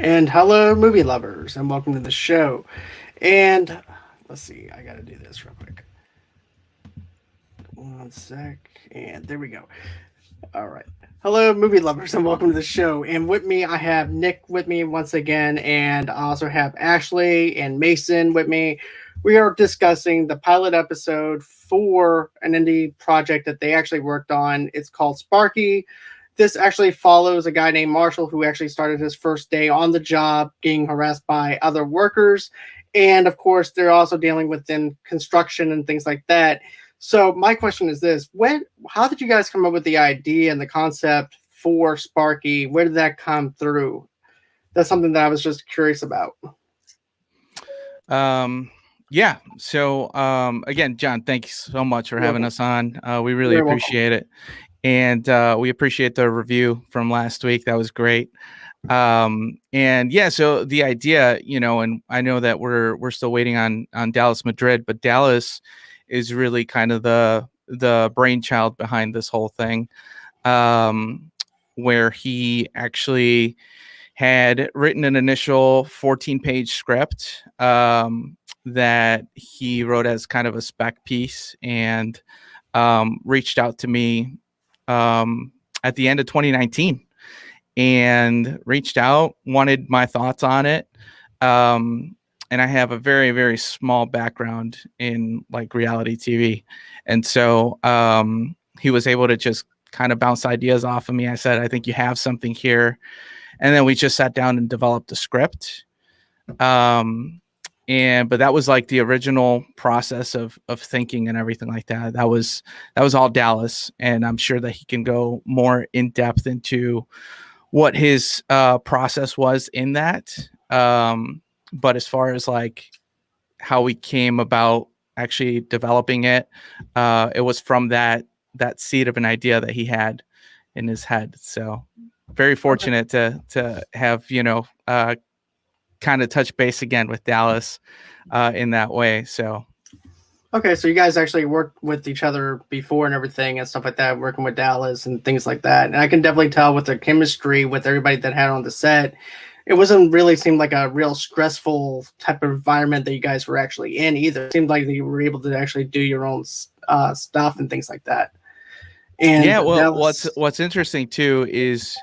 And hello, movie lovers, and welcome to the show. And let's see, I gotta do this real quick. One sec, and there we go. All right. Hello, movie lovers, and welcome to the show. And with me, I have Nick with me once again, and I also have Ashley and Mason with me. We are discussing the pilot episode for an indie project that they actually worked on. It's called Sparky. This actually follows a guy named Marshall who actually started his first day on the job getting harassed by other workers. And of course, they're also dealing with in construction and things like that. So my question is this: how did you guys come up with the idea and the concept for Sparky? Where did that come through? That's something that I was just curious about. Yeah. So again, John, thanks so much for having us on. We really You're appreciate it. And we appreciate the review from last week. That was great. And yeah, so the idea, and I know that we're still waiting on Dallas Madrid, but Dallas is really kind of the brainchild behind this whole thing, where he actually had written an initial 14-page script that he wrote as kind of a spec piece, and reached out to me at the end of 2019 and wanted my thoughts on it. And I have a very, very small background in like reality TV. And so he was able to just kind of bounce ideas off of me. I said, I think you have something here. And then we just sat down and developed a script. But that was like the original process of thinking and everything like that. That was all Dallas. And I'm sure that he can go more in depth into what his process was in that. But as far as like how we came about actually developing it, it was from that seed of an idea that he had in his head. So very fortunate to have, kind of touch base again with Dallas in that way. So. Okay, so you guys actually worked with each other before and everything and stuff like that, working with Dallas and things like that. And I can definitely tell with the chemistry with everybody that had on the set, it wasn't really seemed like a real stressful type of environment that you guys were actually in either. It seemed like you were able to actually do your own stuff and things like that. And yeah, well, what's interesting too is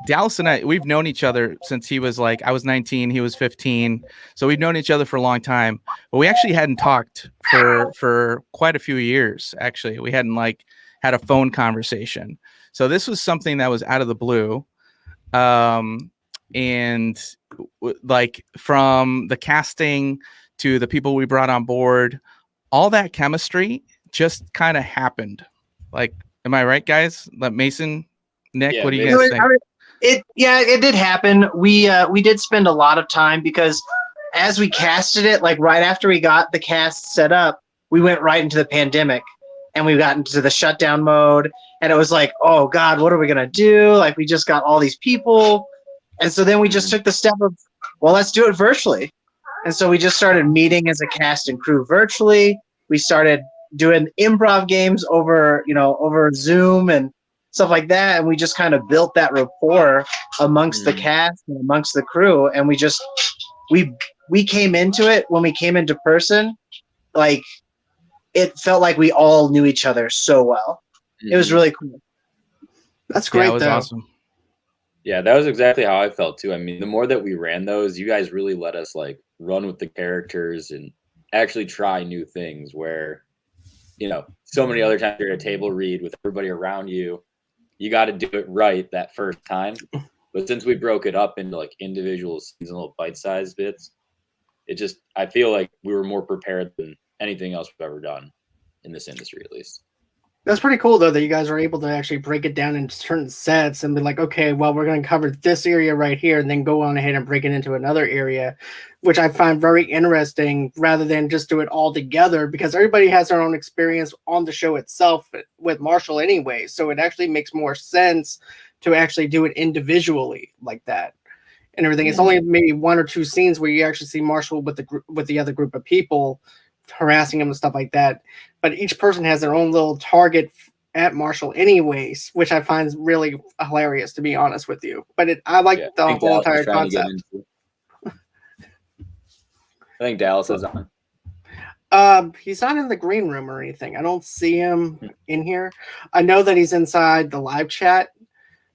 Dallas and I, we've known each other since he was like, I was 19, he was 15. So we've known each other for a long time, but we actually hadn't talked for quite a few years. Actually, we hadn't like had a phone conversation. So this was something that was out of the blue. And like from the casting to the people we brought on board, all that chemistry just kind of happened. Like, am I right, guys? Like Mason, Nick, what do you guys think? It did happen. We did spend a lot of time because as we casted it, like right after we got the cast set up, we went right into the pandemic and we got into the shutdown mode. And it was like, oh God, what are we gonna do? Like we just got all these people. And so then we just took the step of, well, let's do it virtually. And so we just started meeting as a cast and crew virtually. We started doing improv games over Zoom and stuff like that, and we just kind of built that rapport amongst the cast and amongst the crew, and we came into it when we came into person, like it felt like we all knew each other so well. It was really cool. That's great. Yeah, it was awesome. Yeah, that was exactly how I felt too. I mean, the more that we ran those, you guys really let us like run with the characters and actually try new things where, so many other times you're at a table read with everybody around you. You got to do it right that first time. But since we broke it up into like individual scenes and little bite-sized bits, I feel like we were more prepared than anything else we've ever done in this industry, at least. That's pretty cool, though, that you guys are able to actually break it down into certain sets and be like, okay, well, we're going to cover this area right here and then go on ahead and break it into another area, which I find very interesting rather than just do it all together because everybody has their own experience on the show itself with Marshall anyway. So it actually makes more sense to actually do it individually like that and everything. It's only maybe one or two scenes where you actually see Marshall with the other group of people harassing him and stuff like that. But each person has their own little target at Marshall anyways, which I find really hilarious, to be honest with you. But I like Yeah, the I think whole Dallas is entire trying to get concept. into. I think Dallas is on. He's not in the green room or anything. I don't see him in here. I know that he's inside the live chat.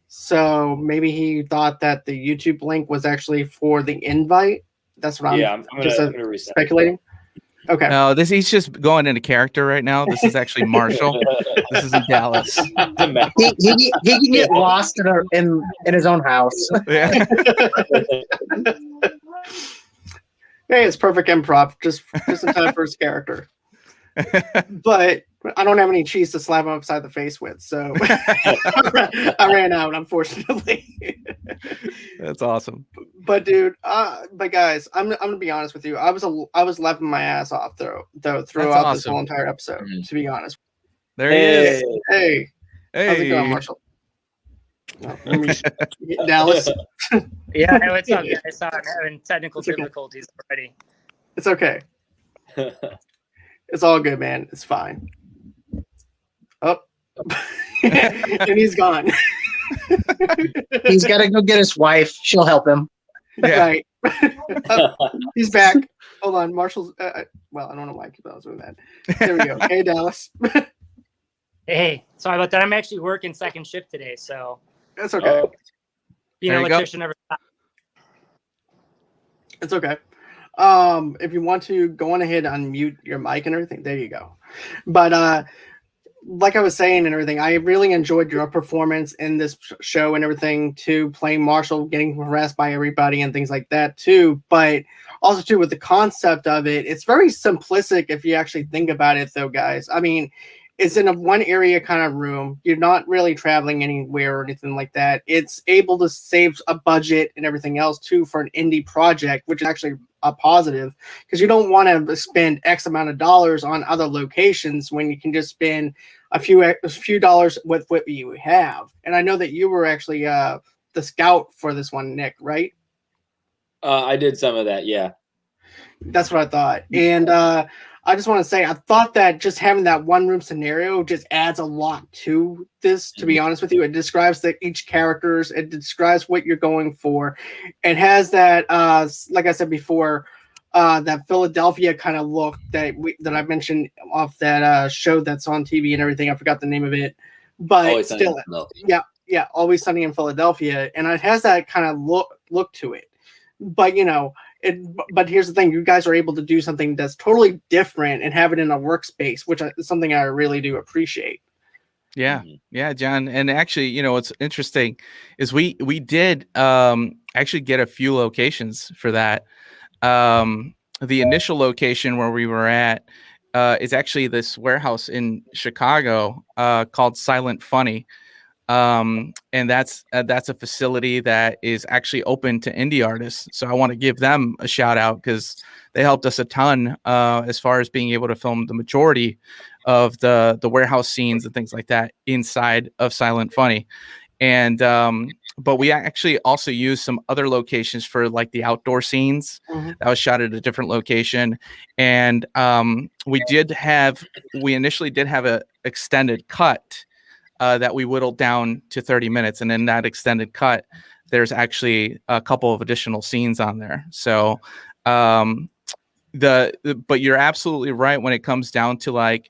So maybe he thought that the YouTube link was actually for the invite. That's what Yeah, I'm I'm just gonna reset. speculating. Okay. No, he's just going into character right now. This is actually Marshall. This isn't Dallas. He can get lost in his own house. Yeah. Hey, it's perfect improv, just in time for his character. But I don't have any cheese to slap him upside the face with, so I ran out, unfortunately. That's awesome. But dude, but guys, I'm gonna be honest with you. I was laughing my ass off throughout awesome. this whole entire episode. To be honest. There he is. Hey, how's it going, Marshall? Dallas. Yeah, no, it's all good. I saw I'm having technical difficulties already. It's okay. It's all good, man. It's fine. Oh, and he's gone. He's got to go get his wife. She'll help him. Yeah. Right. He's back. Hold on, Marshall's. Well, I don't know why I keep on doing that. There we go. Hey, Dallas. Hey, sorry about that. I'm actually working second shift today, so That's okay. being an electrician never stops. It's okay. If you want to go on ahead and unmute your mic and everything, there you go. But like I was saying and everything, I really enjoyed your performance in this show and everything too, playing Marshall, getting harassed by everybody and things like that too. But also too, with the concept of it, it's very simplistic if you actually think about it though, guys. I mean, it's in a one area kind of room. You're not really traveling anywhere or anything like that. It's able to save a budget and everything else too for an indie project, which is actually a positive, because you don't want to spend X amount of dollars on other locations when you can just spend a few dollars with what you have. And I know that you were actually the scout for this one, Nick, right? I did some of that, yeah. That's what I thought. And I just want to say, I thought that just having that one room scenario just adds a lot to this, to be honest with you. It describes each characters. It describes what you're going for. It has that, like I said before, that Philadelphia kind of look that I mentioned off that show that's on TV and everything. I forgot the name of it. But still, yeah, Always Sunny in Philadelphia. And it has that kind of look to it. But, you know, but here's the thing, you guys are able to do something that's totally different and have it in a workspace, which is something I really do appreciate. Yeah, John. And actually, you know, what's interesting is we did actually get a few locations for that. The initial location where we were at is actually this warehouse in Chicago called Silent Funny. And that's a facility that is actually open to indie artists. So I want to give them a shout out because they helped us a ton as far as being able to film the majority of the warehouse scenes and things like that inside of Silent Funny. And but we actually also used some other locations for like the outdoor scenes that was shot at a different location. And we initially did have a extended cut that we whittled down to 30 minutes. And in that extended cut, there's actually a couple of additional scenes on there. So but you're absolutely right when it comes down to like,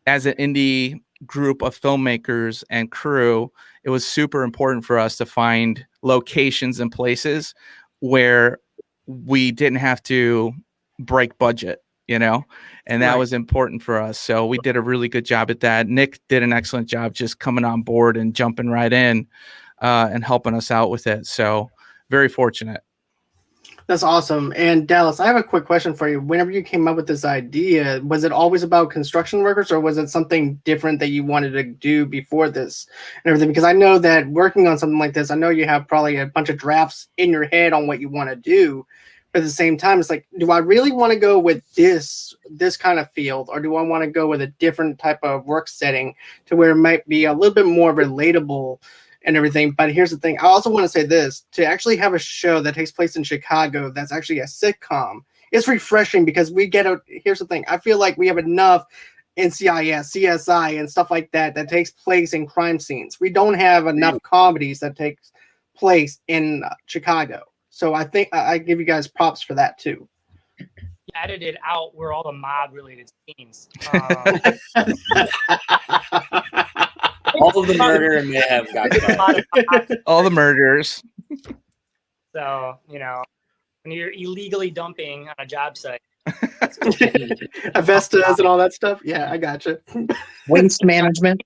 as an indie group of filmmakers and crew, it was super important for us to find locations and places where we didn't have to break budget, you know, and that was important for us. So we did a really good job at that. Nick did an excellent job just coming on board and jumping right in and helping us out with it. So very fortunate. That's awesome. And Dallas, I have a quick question for you. Whenever you came up with this idea, was it always about construction workers, or was it something different that you wanted to do before this and everything? Because I know that working on something like this, I know you have probably a bunch of drafts in your head on what you want to do. But at the same time, it's like, do I really want to go with this kind of field, or do I want to go with a different type of work setting to where it might be a little bit more relatable and everything? But here's the thing. I also want to say this, to actually have a show that takes place in Chicago that's actually a sitcom, it's refreshing because here's the thing. I feel like we have enough NCIS, CSI, and stuff like that that takes place in crime scenes. We don't have enough comedies that takes place in Chicago. So I think I give you guys props for that too. Edited out were all the mob related scenes. All of the murder and mayhem got cut. All the murders. So, you know, when you're illegally dumping on a job site. Avestas and all that stuff. Yeah, I gotcha. Waste management.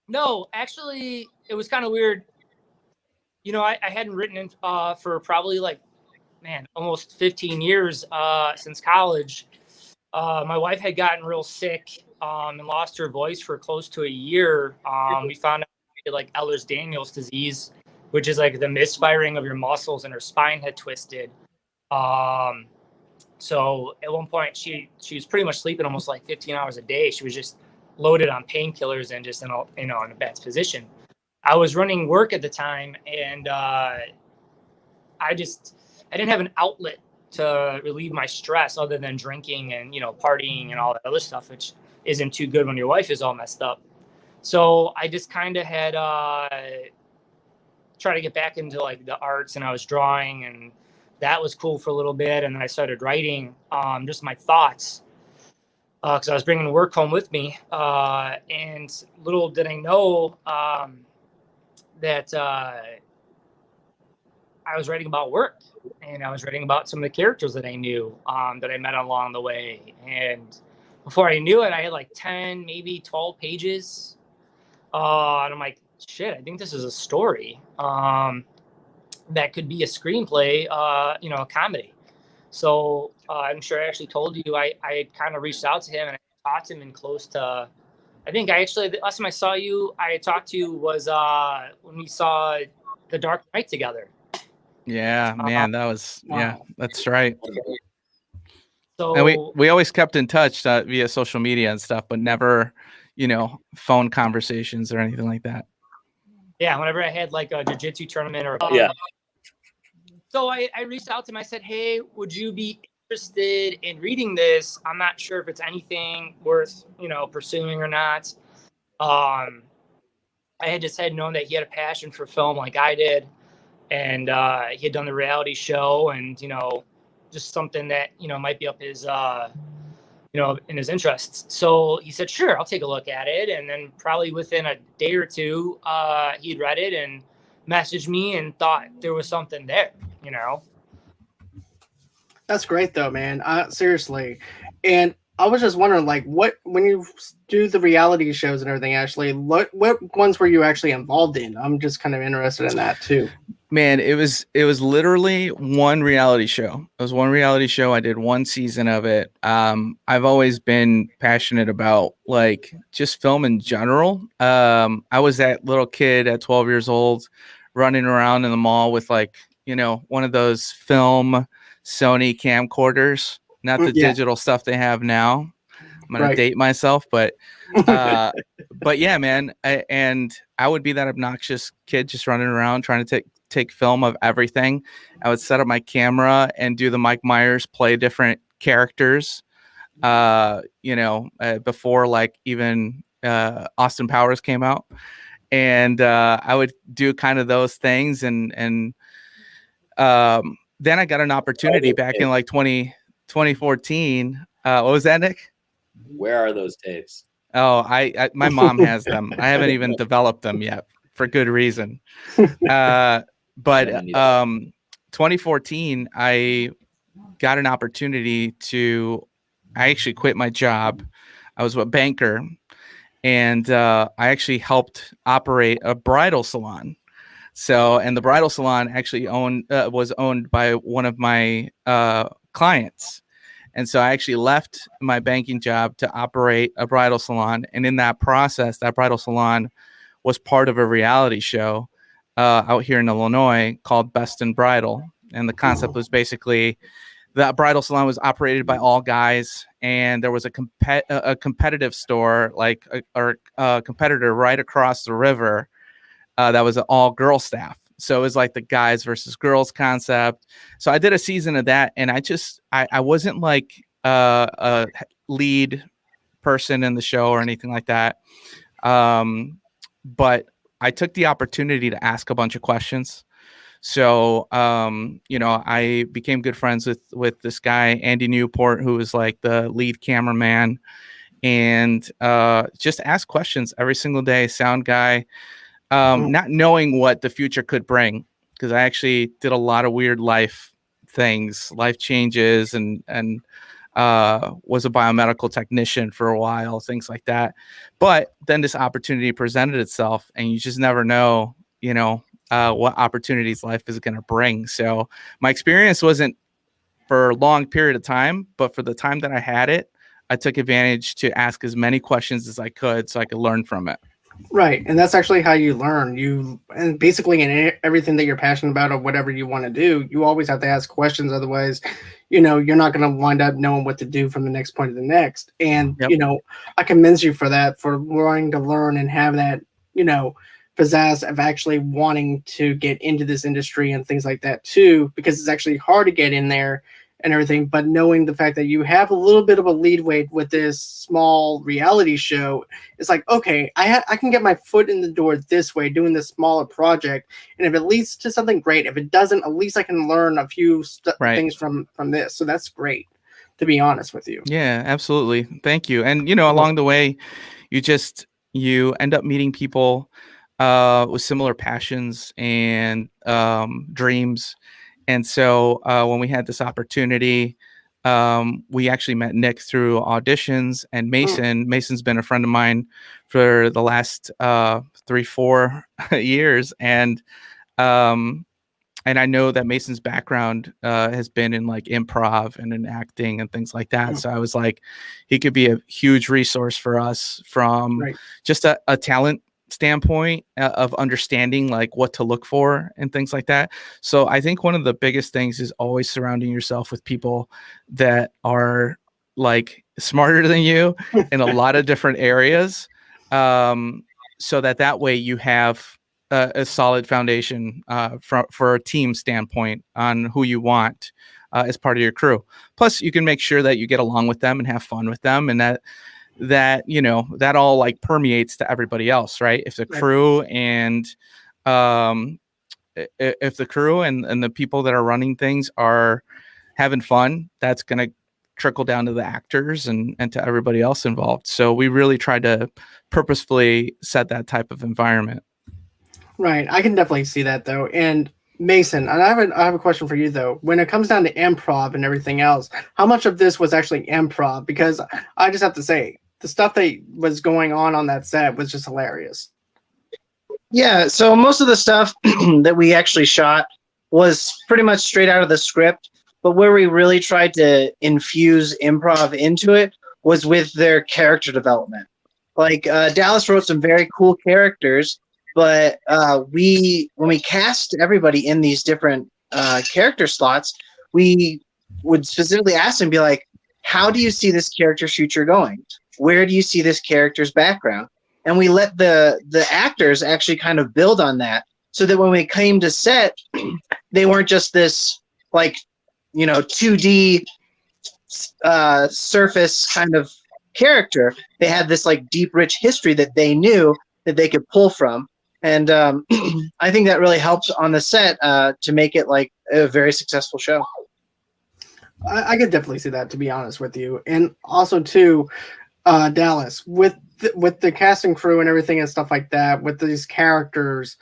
No, actually, it was kind of weird. You know, I hadn't written in, for probably like, man, almost 15 years since college. My wife had gotten real sick and lost her voice for close to a year. We found out she had like Ehlers-Danlos disease, which is like the misfiring of your muscles, and her spine had twisted. So at one point she was pretty much sleeping almost like 15 hours a day. She was just loaded on painkillers and just in a bad position. I was running work at the time, and I didn't have an outlet to relieve my stress other than drinking and, you know, partying and all that other stuff, which isn't too good when your wife is all messed up. So I just kind of had tried to get back into like the arts, and I was drawing, and that was cool for a little bit. And then I started writing just my thoughts because I was bringing work home with me. And little did I know that I was writing about work, and I was writing about some of the characters that I knew that I met along the way. And before I knew it, I had like 10, maybe 12 pages. And I'm like, shit, I think this is a story that could be a screenplay, you know, a comedy. So I'm sure I actually told you I kind of reached out to him, and I talked to him in close to, I think I actually, the last time I saw you, I talked to you was when we saw The Dark Knight together. Yeah, man, that was, yeah, that's right. So And we always kept in touch via social media and stuff, but never, you know, phone conversations or anything like that. Yeah, whenever I had like a jiu-jitsu tournament or Yeah. So I reached out to him. I said, hey, would you be interested in reading this? I'm not sure if it's anything worth, you know, pursuing or not. I had just had known that he had a passion for film like I did. And he had done the reality show, and, you know, just something that, you know, might be up his, you know, in his interests. So he said, sure, I'll take a look at it. And then probably within a day or two, he'd read it and messaged me and thought there was something there, you know. That's great though, man. Seriously. And I was just wondering, like, when you do the reality shows and everything, Ashley, what ones were you actually involved in? I'm just kind of interested in that too. Man, it was literally one reality show. It was one reality show. I did one season of it. I've always been passionate about like just film in general. I was that little kid at 12 years old running around in the mall with like, you know, one of those film Sony camcorders, not the digital stuff they have now. I'm going to date myself, but yeah, man. And I would be that obnoxious kid just running around trying to take film of everything. I would set up my camera and do the Mike Myers, play different characters, you know, before like even Austin Powers came out. And I would do kind of those things. And then I got an opportunity back in like 2014. What was that, Nick? Where are those tapes? Oh, I my mom has them. I haven't even developed them yet for good reason. But 2014, I got an opportunity I actually quit my job. I was a banker, and I actually helped operate a bridal salon. So, and the bridal salon actually was owned by one of my clients. And so I actually left my banking job to operate a bridal salon. And in that process, that bridal salon was part of a reality show out here in Illinois called Best in Bridal. And the concept was basically that bridal salon was operated by all guys. And there was a competitive store, like a competitor right across the river that was an all girl staff. So it was like the guys versus girls concept. So I did a season of that, and I wasn't like a lead person in the show or anything like that. But I took the opportunity to ask a bunch of questions. So, I became good friends with this guy, Andy Newport, who was like the lead cameraman, and just ask questions every single day. Sound guy, not knowing what the future could bring, because I actually did a lot of weird life changes, and was a biomedical technician for a while, things like that. But then this opportunity presented itself, and you just never know, what opportunities life is going to bring. So my experience wasn't for a long period of time, but for the time that I had it, I took advantage to ask as many questions as I could so I could learn from it. Right, and that's actually how you learn. And basically in everything that you're passionate about or whatever you want to do, you always have to ask questions. Otherwise, you're not going to wind up knowing what to do from the next point to the next. And Yep. I commend you for that, for wanting to learn and have that pizzazz of actually wanting to get into this industry and things like that too, because it's actually hard to get in there and everything. But knowing the fact that you have a little bit of a leadway with this small reality show, it's like, okay, I can get my foot in the door this way doing this smaller project, and if it leads to something great, if it doesn't, at least I can learn a few Right. things from this. So that's great, to be honest with you. Yeah, absolutely. Thank you. And along the way, you end up meeting people with similar passions and dreams. And so when we had this opportunity, we actually met Nick through auditions, and Mason's been a friend of mine for the last 3-4 years. And I know that Mason's background has been in like improv and in acting and things like that. So I was like, he could be a huge resource for us from just a talent standpoint of understanding like what to look for and things like that. So I think one of the biggest things is always surrounding yourself with people that are like smarter than you in a lot of different areas, so that way you have a solid foundation for a team standpoint on who you want as part of your crew. Plus you can make sure that you get along with them and have fun with them, and that all like permeates to everybody else, right? If the crew and if the crew and the people that are running things are having fun, that's going to trickle down to the actors and to everybody else involved. So we really try to purposefully set that type of environment. Right. I can definitely see that though. And Mason, and I have a question for you though. When it comes down to improv and everything else, how much of this was actually improv? Because I just have to say, the stuff that was going on that set was just hilarious. Yeah, so most of the stuff that we actually shot was pretty much straight out of the script, but where we really tried to infuse improv into it was with their character development. Like Dallas wrote some very cool characters, but when we cast everybody in these different character slots, we would specifically ask them, be like, how do you see this character's future going? Where do you see this character's background? And we let the actors actually kind of build on that, so that when we came to set, they weren't just this like 2D surface kind of character. They had this like deep, rich history that they knew that they could pull from. And I think that really helped on the set to make it like a very successful show. I could definitely see that, to be honest with you. And also too, Dallas, with the cast and crew and everything and stuff like that, with these characters,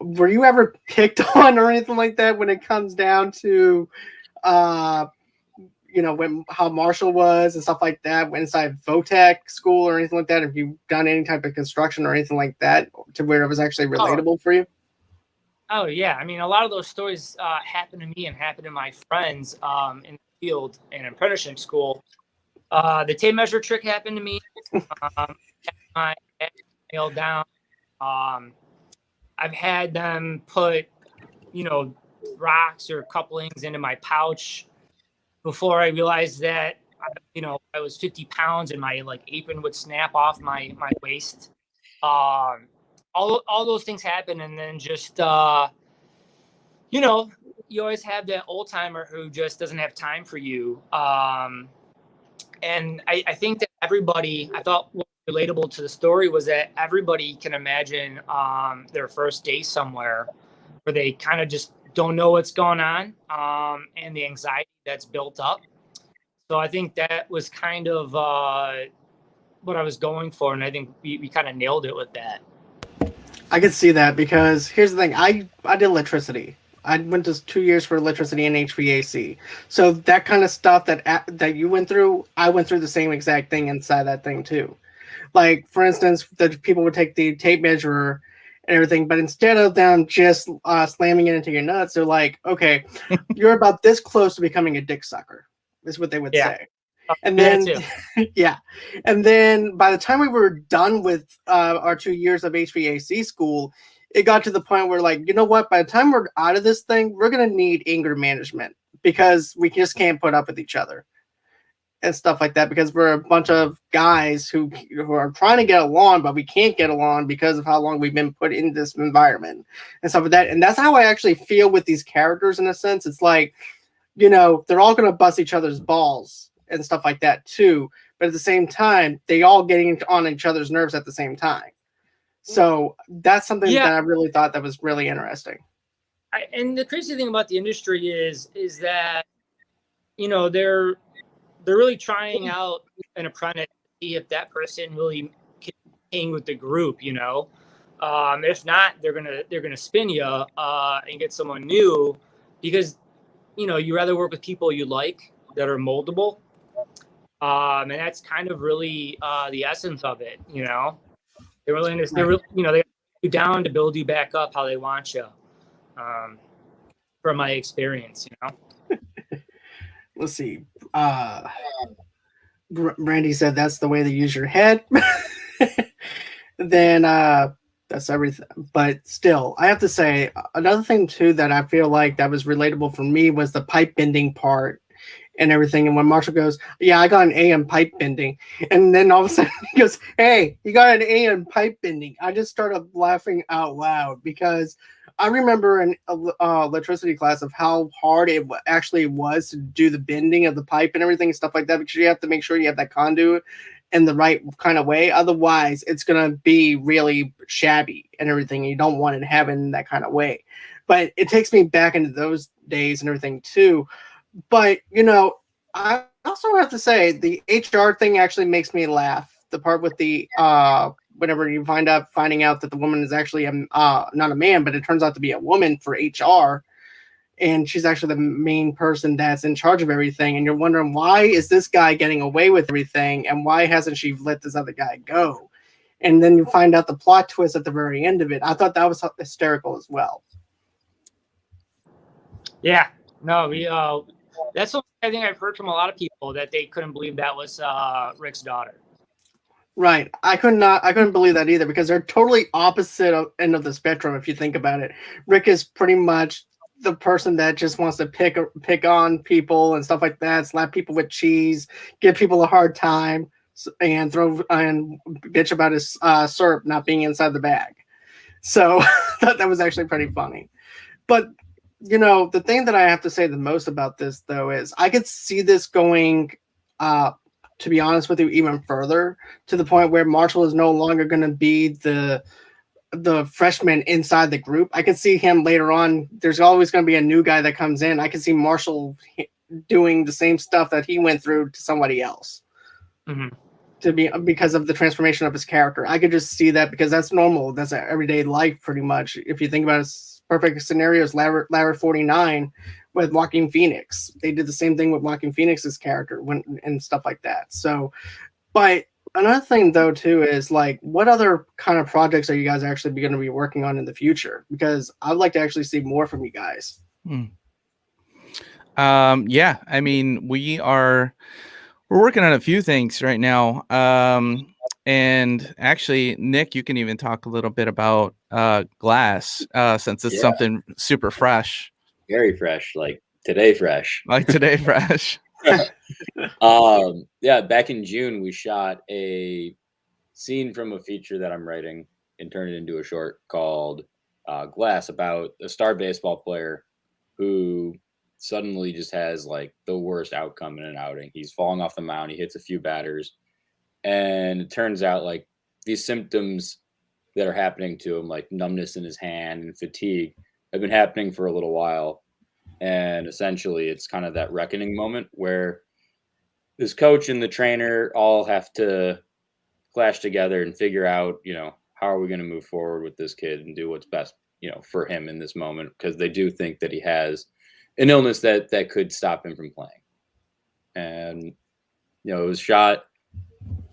were you ever picked on or anything like that when it comes down to when how Marshall was and stuff like that inside Votech school or anything like that? Have you done any type of construction or anything like that to where it was actually relatable for you? Oh yeah, I mean, a lot of those stories happened to me and happened to my friends in the field in apprenticeship school. The tape measure trick happened to me. My nailed down. I've had them put, rocks or couplings into my pouch before I realized that, I was 50 pounds and my like apron would snap off my waist. All those things happen, and then just you always have that old timer who just doesn't have time for you. And I think that everybody, I thought what was relatable to the story was that everybody can imagine their first day somewhere where they kind of just don't know what's going on, and the anxiety that's built up. So I think that was kind of what I was going for, and I think we kind of nailed it with that. I could see that because here's the thing. I did electricity. I went to 2 years for electricity and HVAC. So that kind of stuff that you went through, I went through the same exact thing inside that thing too. Like for instance, the people would take the tape measure and everything, but instead of them just slamming it into your nuts, they're like, "Okay, you're about this close to becoming a dick sucker." Is what they would say. And then, yeah. And then by the time we were done with our 2 years of HVAC school, it got to the point where, like, you know what? By the time we're out of this thing, we're going to need anger management because we just can't put up with each other and stuff like that because we're a bunch of guys who are trying to get along, but we can't get along because of how long we've been put in this environment and stuff like that. And that's how I actually feel with these characters in a sense. It's like, you know, they're all going to bust each other's balls and stuff like that too. But at the same time, they all getting on each other's nerves at the same time. So that's something that I really thought that was really interesting. And the crazy thing about the industry is that, you know, they're really trying out an apprentice to see if that person really can hang with the group, you know. If not, they're gonna spin you and get someone new because, you know, you rather work with people you like that are moldable. And that's kind of really the essence of it, you know. They're really, you know, they you down to build you back up how they want you. From my experience, you know. Let's see. Brandy said that's the way to use your head. Then that's everything. But still, I have to say another thing too that I feel like that was relatable for me was the pipe bending part and everything. And when Marshall goes, "Yeah, I got an A in pipe bending," and then all of a sudden he goes, "Hey, you got an A in pipe bending," I just started laughing out loud because I remember in electricity class of how hard it actually was to do the bending of the pipe and everything and stuff like that because you have to make sure you have that conduit in the right kind of way. Otherwise, it's going to be really shabby and everything. And you don't want it to happen in that kind of way. But it takes me back into those days and everything too. But, you know, I also have to say the HR thing actually makes me laugh. The part with the whenever you finding out that the woman is actually not a man, but it turns out to be a woman for HR, and she's actually the main person that's in charge of everything, and you're wondering why is this guy getting away with everything, and why hasn't she let this other guy go? And then you find out the plot twist at the very end of it. I thought that was hysterical as well. Yeah, no, that's something I think I've heard from a lot of people that they couldn't believe that was Rick's daughter. Right. I couldn't believe that either because they're totally opposite end of the spectrum if you think about it. Rick is pretty much the person that just wants to pick on people and stuff like that, slap people with cheese, give people a hard time, and bitch about his syrup not being inside the bag. So that was actually pretty funny. But you know, the thing that I have to say the most about this though is I could see this going to be honest with you, even further to the point where Marshall is no longer going to be the freshman inside the group. I can see him later on. There's always going to be a new guy that comes in. I can see Marshall doing the same stuff that he went through to somebody else. Mm-hmm. Because of the transformation of his character. I could just see that because that's normal. That's everyday life pretty much. If you think about it, perfect scenarios, Ladder 49 with Joaquin Phoenix. They did the same thing with Joaquin Phoenix's character and stuff like that. So, but another thing though too is like, what other kind of projects are you guys actually going to be working on in the future? Because I'd like to actually see more from you guys. Yeah, I mean, we're working on a few things right now. And actually, Nick, you can even talk a little bit about Glass, since it's something super fresh. Very fresh, like today fresh. Like today fresh. Yeah, back in June, we shot a scene from a feature that I'm writing and turned it into a short called Glass, about a star baseball player who suddenly just has like the worst outcome in an outing. He's falling off the mound. He hits a few batters, and it turns out like these symptoms that are happening to him, like numbness in his hand and fatigue, have been happening for a little while. And essentially, it's kind of that reckoning moment where this coach and the trainer all have to clash together and figure out, how are we going to move forward with this kid and do what's best, for him in this moment, because they do think that he has an illness that could stop him from playing. And, it was shot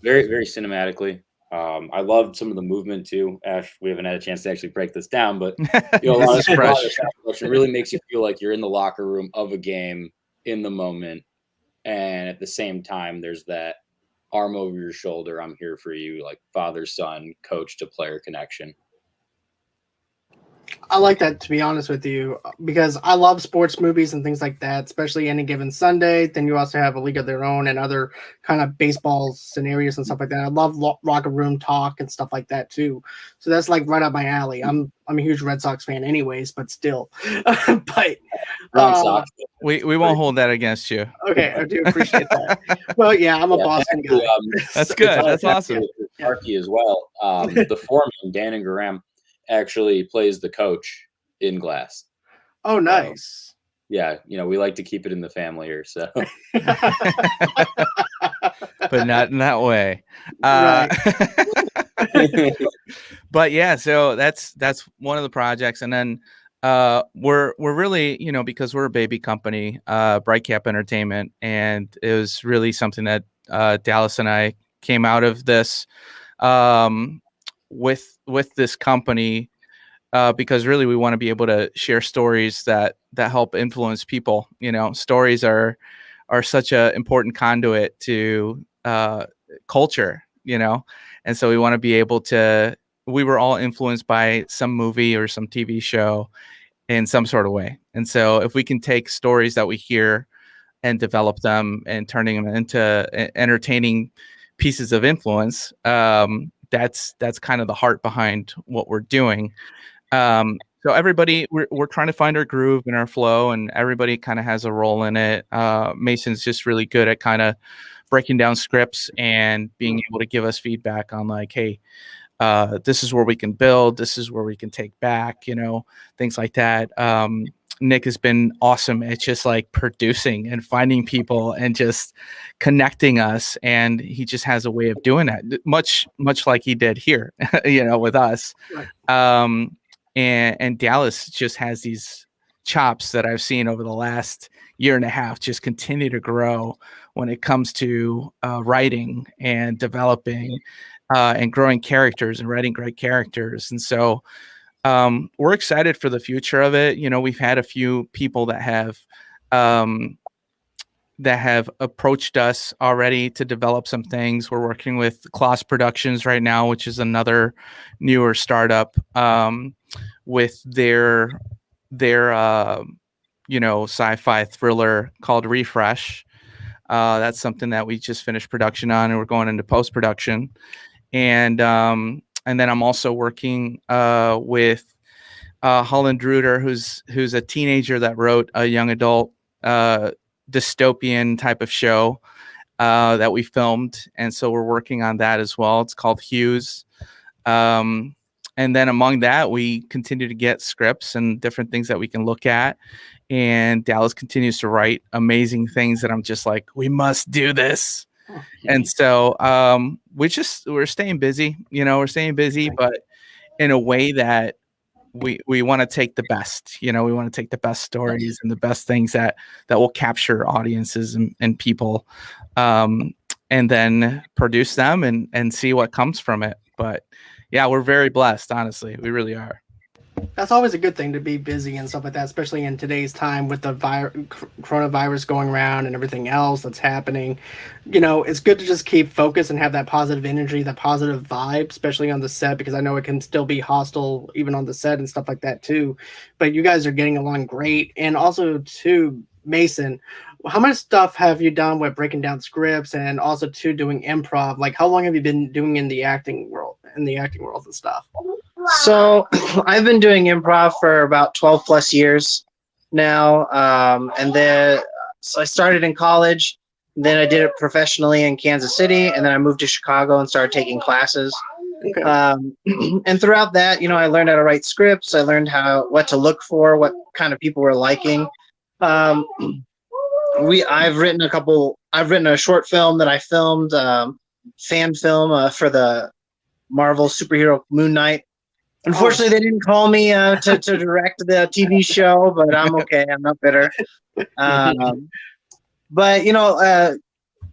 very, very cinematically. I loved some of the movement too. Ash, we haven't had a chance to actually break this down, but a lot of shot production really makes you feel like you're in the locker room of a game in the moment. And at the same time, there's that arm over your shoulder, I'm here for you, like father, son, coach to player connection. I like that, to be honest with you, because I love sports movies and things like that, especially Any Given Sunday. Then you also have A League of Their Own and other kind of baseball scenarios and stuff like that. I love locker room talk and stuff like that too. So that's like right up my alley. I'm a huge Red Sox fan anyways, but still. But we won't hold that against you. Okay, I do appreciate that. Well, yeah, I'm a Boston guy. That's good. That's awesome. Sparky as well. The foreman, Dan and Graham, actually plays the coach in Glass. Oh, nice. Yeah, we like to keep it in the family here, so. But not in that way. Right. But yeah, so that's one of the projects, and then we're really, because we're a baby company, Bright Cap Entertainment, and it was really something that Dallas and I came out of this with this company because really we want to be able to share stories that help influence people. Stories are such an important conduit to culture, and so we want to be able to. We were all influenced by some movie or some TV show in some sort of way. And so if we can take stories that we hear and develop them and turning them into entertaining pieces of influence, that's kind of the heart behind what we're doing. So everybody, we're trying to find our groove and our flow, and everybody kind of has a role in it. Mason's just really good at kind of breaking down scripts and being able to give us feedback on like, hey, this is where we can build, this is where we can take back, things like that. Nick has been awesome at just like producing and finding people and just connecting us. And he just has a way of doing that much like he did here, with us. Right. And Dallas just has these chops that I've seen over the last year and a half just continue to grow when it comes to writing and developing and growing characters and writing great characters. And so we're excited for the future of it. We've had a few people that have approached us already to develop some things. We're working with Kloss Productions right now, which is another newer startup with their sci-fi thriller called Refresh. That's something that we just finished production on, and we're going into post-production. And then I'm also working with Holland Druder, who's a teenager that wrote a young adult dystopian type of show that we filmed. And so we're working on that as well. It's called Hughes. And then among that, we continue to get scripts and different things that we can look at. And Dallas continues to write amazing things that I'm just like, we must do this. And so we're staying busy, but in a way that we want to take the best, we want to take the best stories and the best things that will capture audiences and people, and then produce them and see what comes from it. But yeah, we're very blessed, honestly. We really are. That's always a good thing, to be busy and stuff like that, especially in today's time with the coronavirus going around and everything else that's happening. It's good to just keep focused and have that positive energy, that positive vibe, especially on the set, because I know it can still be hostile even on the set and stuff like that too. But you guys are getting along great. And also too, Mason, how much stuff have you done with breaking down scripts and also too doing improv? Like, how long have you been doing in the acting world and stuff? So I've been doing improv for about 12 plus years. now. And then so I started in college. Then I did it professionally in Kansas City, and then I moved to Chicago and started taking classes. Okay. And throughout that, I learned how to write scripts. I learned what to look for, what kind of people were liking. Um, I've written a short film that I filmed, fan film for the Marvel superhero Moon Knight. Unfortunately, they didn't call me to direct the TV show, but I'm okay. I'm not bitter. But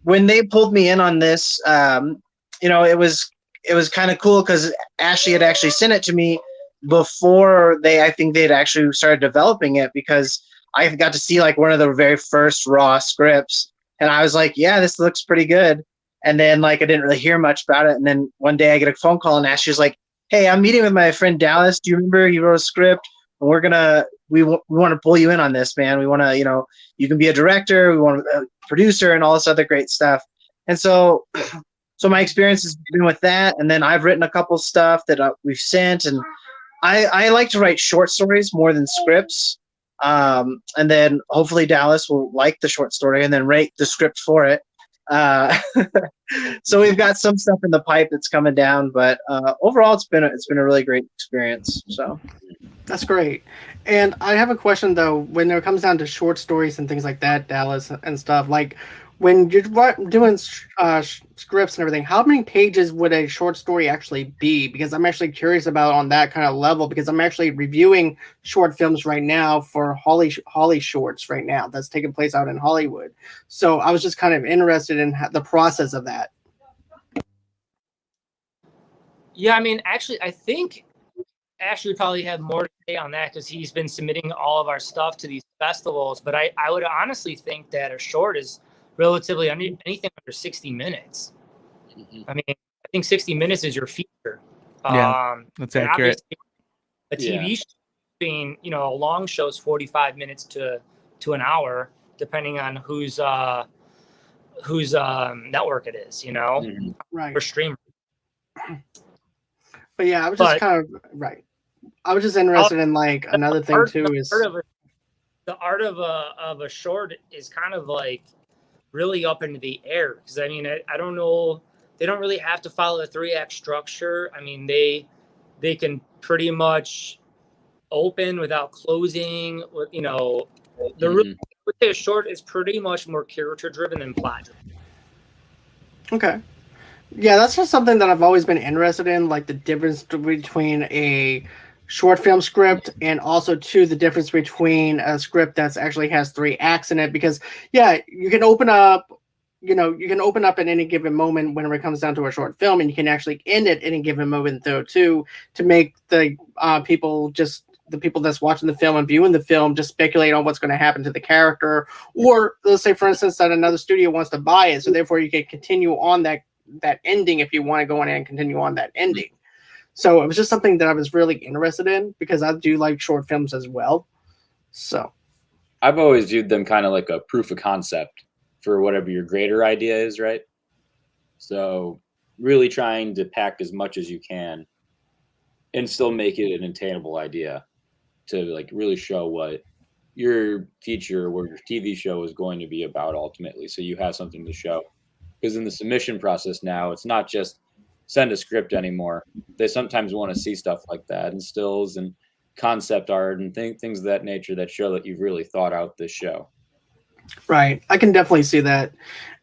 when they pulled me in on this, it was kind of cool because Ashley had actually sent it to me before I think they'd actually started developing it, because I got to see like one of the very first raw scripts, and I was like, yeah, this looks pretty good. And then like I didn't really hear much about it, and then one day I get a phone call and Ashley's like, hey, I'm meeting with my friend Dallas. Do you remember he wrote a script? And we want to pull you in on this, man. We want to, you can be a director. We want a producer and all this other great stuff. And so my experience has been with that. And then I've written a couple stuff that we've sent. And I like to write short stories more than scripts. And then hopefully Dallas will like the short story and then write the script for it. So we've got some stuff in the pipe that's coming down, but overall it's been a really great experience. So that's great. And I have a question though, when it comes down to short stories and things like that, Dallas and stuff, like when you're doing scripts and everything, how many pages would a short story actually be? Because I'm actually curious about on that kind of level, because I'm actually reviewing short films right now for Holly Shorts right now that's taking place out in Hollywood. So I was just kind of interested in the process of that. Yeah, I mean, actually, I think Ashley would probably have more to say on that because he's been submitting all of our stuff to these festivals. But I would honestly think that a short is relatively anything under 60 minutes. Mm-hmm. I mean, I think 60 minutes is your feature. Yeah, that's accurate. A TV show being, a long show is 45 minutes to an hour, depending on whose network it is, mm-hmm. Right. For streamer. But yeah, I was just kind of right. I was just interested in like another thing too is the art of a short is kind of like really up into the air, because I mean I don't know, they don't really have to follow a 3-act structure. I mean they can pretty much open without closing. The would say a short is pretty much more character driven than plot driven. Okay. Yeah, that's just something that I've always been interested in, like the difference between a short film script and also the difference between a script that's actually has 3 acts in it. Because you can open up at any given moment when it comes down to a short film, and you can actually end it at any given moment though too, to make the people that's watching the film and viewing the film just speculate on what's going to happen to the character, or let's say for instance that another studio wants to buy it, so therefore you can continue on that ending if you want to go in and continue on that ending. So it was just something that I was really interested in because I do like short films as well. So I've always viewed them kind of like a proof of concept for whatever your greater idea is, right? So really trying to pack as much as you can and still make it an attainable idea to like really show what your feature or your TV show is going to be about ultimately. So you have something to show. Because in the submission process now, it's not just send a script anymore. They sometimes want to see stuff like that and stills and concept art and things of that nature that show that you've really thought out this show. Right. I can definitely see that.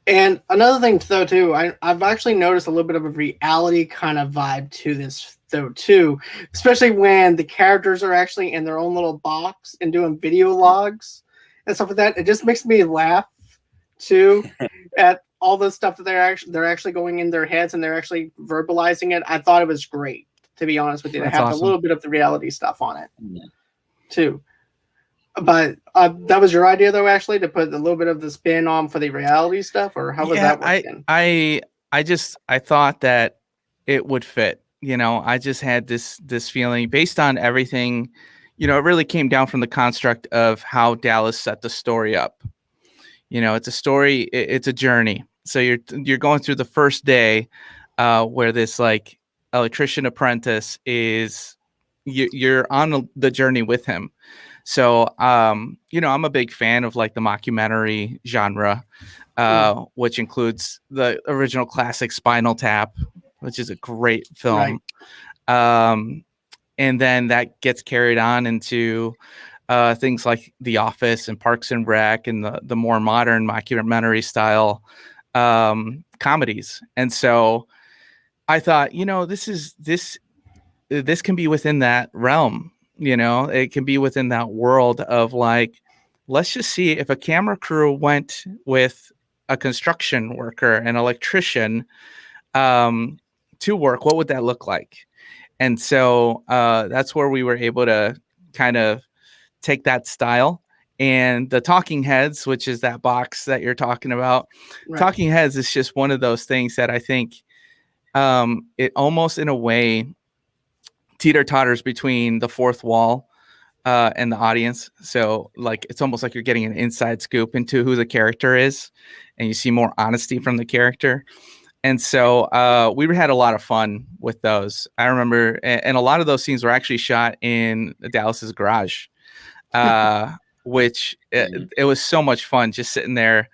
And another thing though too, I've actually noticed a little bit of a reality kind of vibe to this though too, especially when the characters are actually in their own little box and doing video logs and stuff like that. It just makes me laugh too at all the stuff that they're actually going in their heads and they're actually verbalizing it. I thought it was great, to be honest with you. They have awesome. A little bit of the reality stuff on it too. But that was your idea though, Ashley, to put a little bit of the spin on for the reality stuff, or how was that working? I thought that it would fit. I just had this feeling based on everything. It really came down from the construct of how Dallas set the story up. It's a story. It's a journey. So you're going through the first day where this like electrician apprentice is. You're on the journey with him. So, you know, I'm a big fan of like the mockumentary genre, which includes the original classic Spinal Tap, which is a great film. And then that gets carried on into things like The Office and Parks and Rec and the more modern mockumentary style comedies. And so I thought, you know, this can be within that realm. You know, it can be within that world of like, let's just see if a camera crew went with a construction worker, an electrician, to work, what would that look like? And so that's where we were able to kind of take that style. And the Talking Heads, which is that box that you're talking about, Talking Heads is just one of those things that I think it almost in a way teeter-totters between the fourth wall and the audience. So like it's almost like you're getting an inside scoop into who the character is, and you see more honesty from the character. And so we had a lot of fun with those. I remember, and a lot of those scenes were actually shot in Dallas's garage, which it was so much fun just sitting there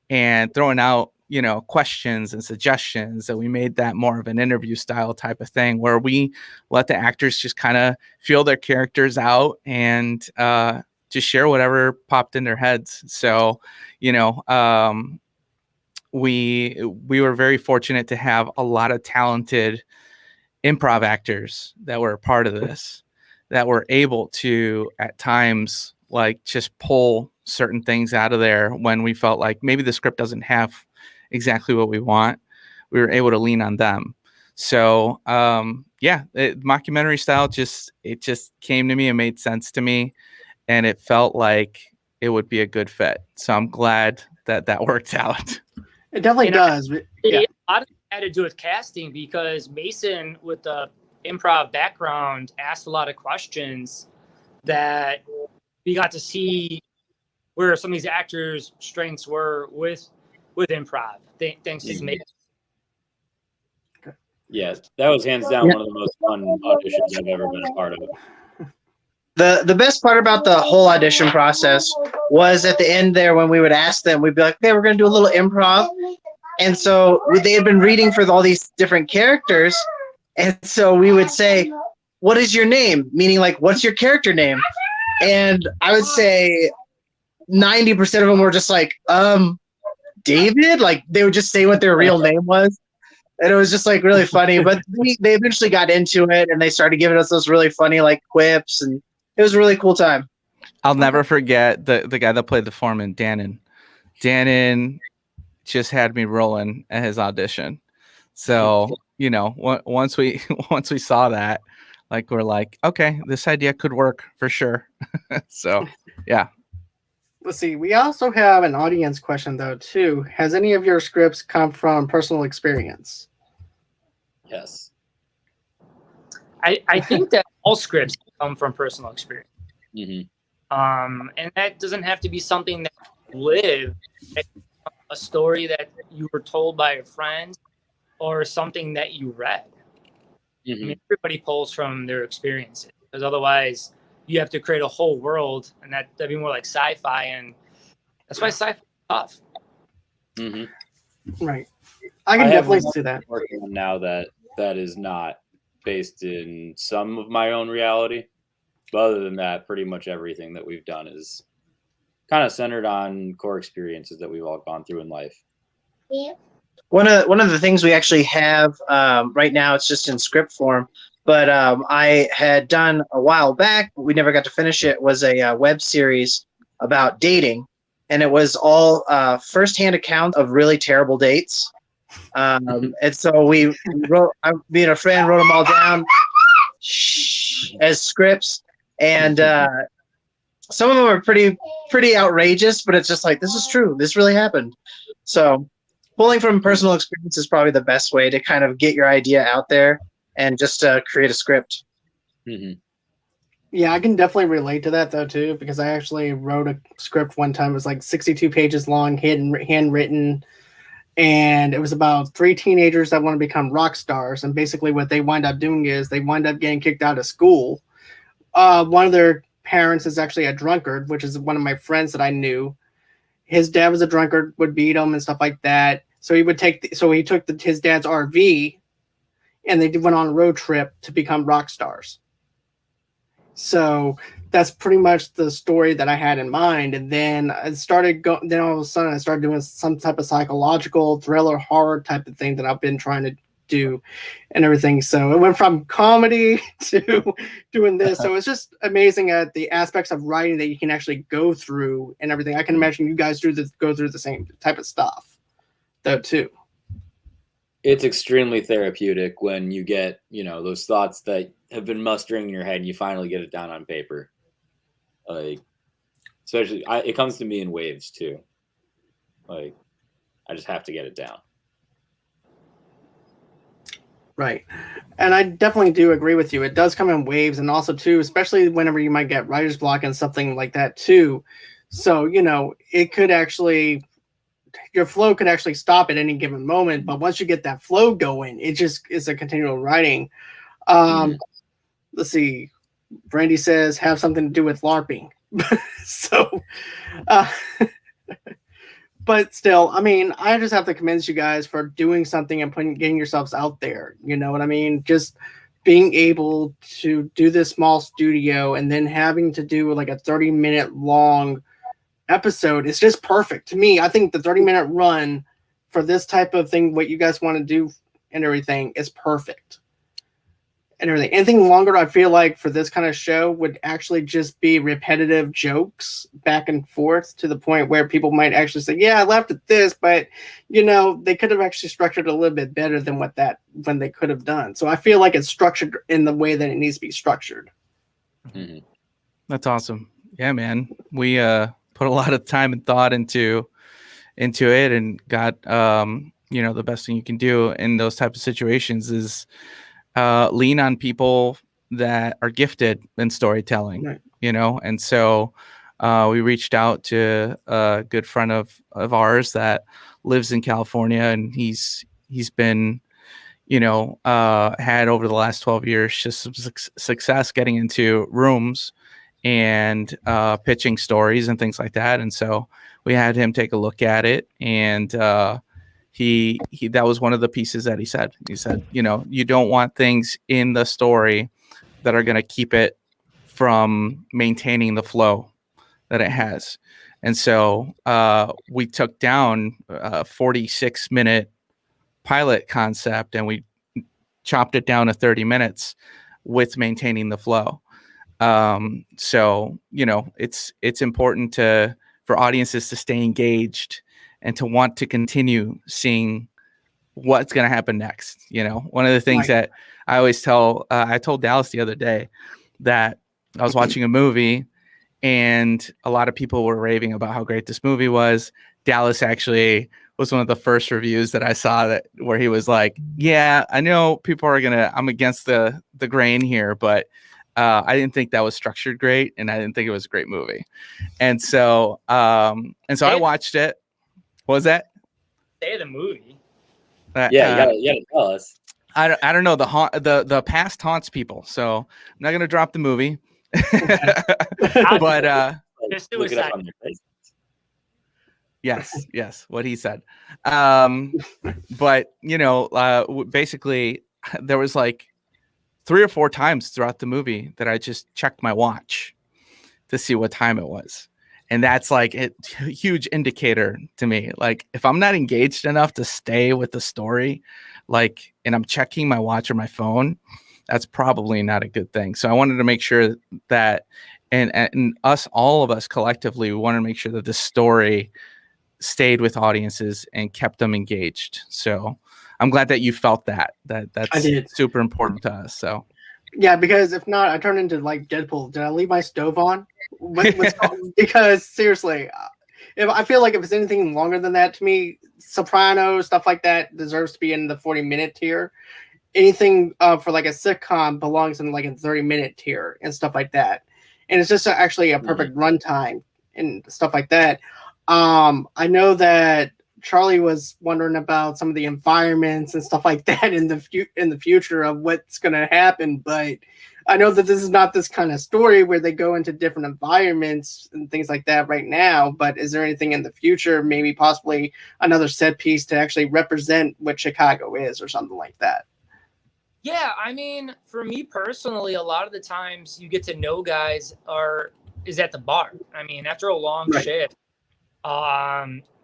and throwing out, you know, questions and suggestions. That we made that more of an interview style type of thing where we let the actors just kind of feel their characters out and just share whatever popped in their heads. So, you know, we were very fortunate to have a lot of talented improv actors that were a part of this, that were able to at times like just pull certain things out of there when we felt like maybe the script doesn't have exactly what we want. We were able to lean on them. So mockumentary style just came to me and made sense to me, and it felt like it would be a good fit. So I'm glad that worked out. It definitely does. A lot of it had to do with casting, because Mason, with the improv background, asked a lot of questions that we got to see where some of these actors' strengths were with improv. Thanks to Mason. Yes, that was hands down one of the most fun auditions I've ever been a part of. The best part about the whole audition process was at the end there when we would ask them, we'd be like, okay, we're going to do a little improv. And so they had been reading for all these different characters. And so we would say, what is your name? Meaning like, what's your character name? And I would say 90% of them were just like, David? Like they would just say what their real name was. And it was just like really funny, but they eventually got into it and they started giving us those really funny like quips, and it was a really cool time. I'll never forget the guy that played the foreman, Dannon. Dannon just had me rolling at his audition. So, you know, once we saw that, like we're like, okay, this idea could work for sure. So, yeah. Let's see. We also have an audience question though too. Has any of your scripts come from personal experience? Yes. I think that all scripts come from personal experience. Mm-hmm. And that doesn't have to be something that you live, a story that you were told by a friend, or something that you read. Mm-hmm. I mean, everybody pulls from their experiences, because otherwise you have to create a whole world, and that'd be more like sci-fi, and that's why sci-fi is tough. Mm-hmm. Right. I can definitely see that. Working on now that is not based in some of my own reality. But other than that, pretty much everything that we've done is kind of centered on core experiences that we've all gone through in life. Yeah. One of the things we actually have right now, it's just in script form, but I had done a while back, but we never got to finish it, was a web series about dating. And it was all firsthand accounts of really terrible dates. And so we wrote, me and a friend wrote them all down as scripts. And some of them are pretty outrageous, but it's just like, this is true. This really happened. So pulling from personal experience is probably the best way to kind of get your idea out there and just create a script. Mm-hmm. Yeah, I can definitely relate to that though too, because I actually wrote a script one time. It was like 62 pages long, handwritten, and it was about 3 teenagers that want to become rock stars. And basically what they wind up doing is they wind up getting kicked out of school. One of their parents is actually a drunkard, which is one of my friends that I knew. His dad was a drunkard, would beat him and stuff like that. So he would he took his dad's RV, and they went on a road trip to become rock stars. So that's pretty much the story that I had in mind. And then I started then all of a sudden I started doing some type of psychological thriller horror type of thing that I've been trying to do and everything. So it went from comedy to doing this. So it's just amazing at the aspects of writing that you can actually go through and everything. I can imagine you guys go through the same type of stuff though too. It's extremely therapeutic when you get, those thoughts that have been mustering in your head and you finally get it down on paper. Like, especially, it comes to me in waves too. Like, I just have to get it down. Right. And I definitely do agree with you. It does come in waves, and also too, especially whenever you might get writer's block and something like that too. So, it could actually, your flow could actually stop at any given moment, but once you get that flow going, it just is a continual writing. Let's see. Brandy says have something to do with LARPing. So, but still, I mean, I just have to commend you guys for doing something and getting yourselves out there. You know what I mean? Just being able to do this small studio and then having to do like a 30-minute long episode is just perfect to me. I think the 30-minute run for this type of thing, what you guys want to do and everything, is perfect. And everything. Anything longer, I feel like, for this kind of show would actually just be repetitive jokes back and forth to the point where people might actually say, yeah, I laughed at this, but they could have actually structured it a little bit better than when they could have done. So I feel like it's structured in the way that it needs to be structured. Mm-hmm. That's awesome. Yeah, man. We put a lot of time and thought into it, and got the best thing you can do in those types of situations is lean on people that are gifted in storytelling, right. And so we reached out to a good friend of ours that lives in California, and he's been, had over the last 12 years just some success getting into rooms and pitching stories and things like that. And so we had him take a look at it, and he that was one of the pieces that he said, you don't want things in the story that are going to keep it from maintaining the flow that it has. And so we took down a 46-minute pilot concept and we chopped it down to 30 minutes with maintaining the flow. So it's important for audiences to stay engaged and to want to continue seeing what's going to happen next. One of the things that I always I told Dallas the other day that I was watching a movie and a lot of people were raving about how great this movie was. Dallas actually was one of the first reviews that I saw where he was like, yeah, I know people are I'm against the grain here, but I didn't think that was structured great, and I didn't think it was a great movie. And so I watched it. What was that? Say the movie. You gotta tell us. I don't know. The past haunts people, so I'm not gonna drop the movie. But Just look it up on suicide. their face. yes, what he said. But basically, there was like 3 or 4 times throughout the movie that I just checked my watch to see what time it was. And that's like a huge indicator to me. Like if I'm not engaged enough to stay with the story, and I'm checking my watch or my phone, that's probably not a good thing. So I wanted to make sure that, and all of us collectively, we wanted to make sure that the story stayed with audiences and kept them engaged. So I'm glad that you felt that's super important to us. So yeah, because if not, I turn into like Deadpool. Did I leave my stove on? Because seriously, if I feel like if it's anything longer than that, to me, Sopranos, stuff like that deserves to be in the 40-minute tier. Anything for like a sitcom belongs in like a 30-minute tier and stuff like that. And it's just actually a perfect runtime and stuff like that. I know that Charlie was wondering about some of the environments and stuff like that in the future of what's going to happen, but I know that this is not this kind of story where they go into different environments and things like that right now, but is there anything in the future, maybe possibly another set piece to actually represent what Chicago is or something like that? Yeah, I mean, for me personally, a lot of the times you get to know guys is at the bar. I mean, after a long shift,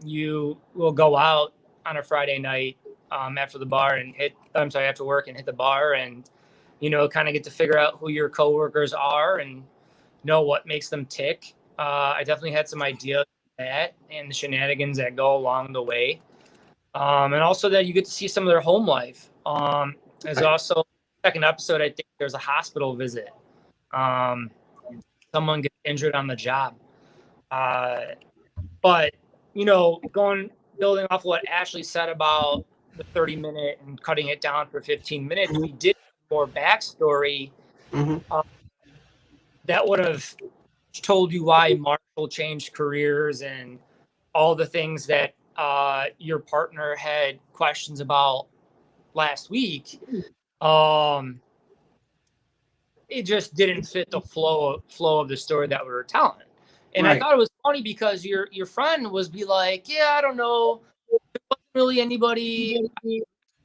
you will go out on a Friday night after the bar and after work and hit the bar and, kind of get to figure out who your coworkers are and know what makes them tick. I definitely had some ideas of that and the shenanigans that go along the way. And also that you get to see some of their home life. There's also second episode, I think there's a hospital visit. Someone gets injured on the job. But, building off what Ashley said about the 30-minute and cutting it down for 15 minutes, we did more backstory that would have told you why Marshall changed careers and all the things that your partner had questions about last week. It just didn't fit the flow of the story that we were telling. And I thought it was funny because your friend was be like, yeah, I don't know, there wasn't really anybody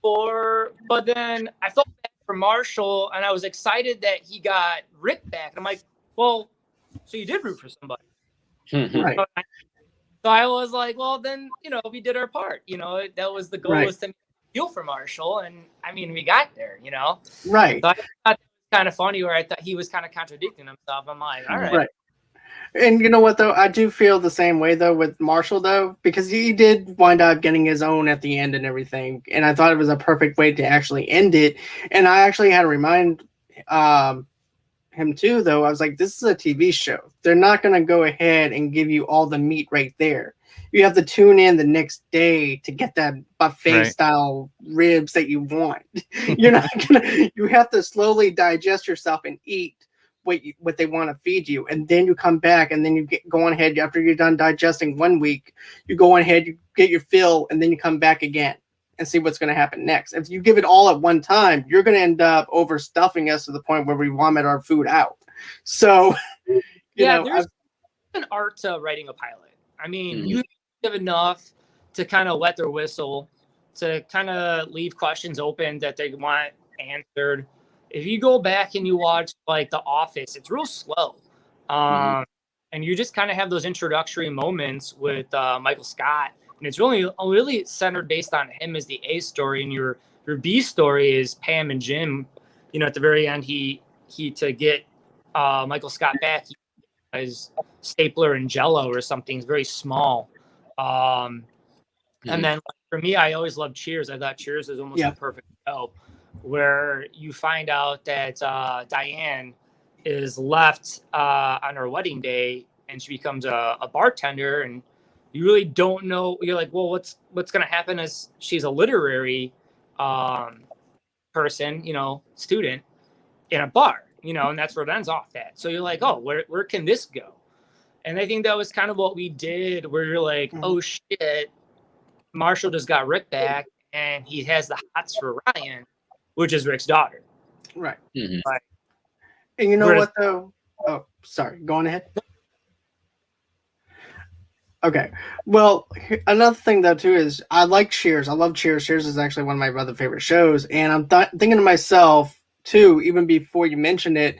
for, but then I felt bad for Marshall and I was excited that he got Rick back. I'm like, well, so you did root for somebody. Right. So I was like, well, then, we did our part. That was the goal, was to feel for Marshall. And I mean, we got there, Right. So I thought it was kind of funny where I thought he was kind of contradicting himself. I'm like, all right. Right. And you know what, though? I do feel the same way, though, with Marshall, though, because he did wind up getting his own at the end and everything. And I thought it was a perfect way to actually end it. And I actually had to remind him, too, though. I was like, this is a TV show. They're not going to go ahead and give you all the meat right there. You have to tune in the next day to get that buffet-style ribs that you want. You're not going to... You have to slowly digest yourself and eat what they want to feed you, and then you come back and then you go on ahead after you're done digesting 1 week, you go on ahead, you get your fill, and then you come back again and see what's going to happen next. If you give it all at one time, you're going to end up overstuffing us to the point where we vomit our food out. So there's an art to writing a pilot. I mean, you have enough to kind of wet their whistle, to kind of leave questions open that they want answered. If you go back and you watch like The Office, it's real slow. And you just kind of have those introductory moments with Michael Scott. And it's really centered based on him as the A story. And your B story is Pam and Jim. At the very end, he to get Michael Scott back, he has stapler and Jello or something. It's very small. And then for me, I always loved Cheers. I thought Cheers was almost a perfect show, where you find out that Diane is left on her wedding day and she becomes a bartender, and you really don't know. You're like, well, what's going to happen as she's a literary person, student in a bar, and that's where it ends off at. So you're like, oh, where can this go? And I think that was kind of what we did, where you're like, oh shit, Marshall just got Rick back and he has the hots for Ryan, which is Rick's daughter. Right. Right. And you know what, though? Oh, sorry. Go on ahead. Okay. Well, another thing, though, too, is I like Cheers. I love Cheers. Cheers is actually one of my other favorite shows. And I'm thinking to myself, too, even before you mentioned it,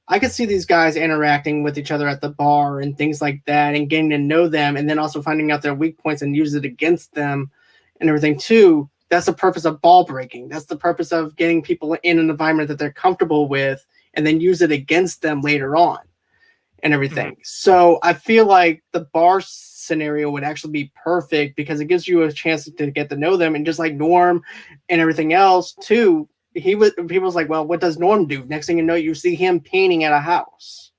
I could see these guys interacting with each other at the bar and things like that and getting to know them, and then also finding out their weak points and use it against them and everything, too. That's the purpose of ball breaking. That's the purpose of getting people in an environment that they're comfortable with and then use it against them later on and everything. So I feel like the bar scenario would actually be perfect because it gives you a chance to get to know them. And just like Norm and everything else too, people was like, well, what does Norm do? Next thing you know, you see him painting at a house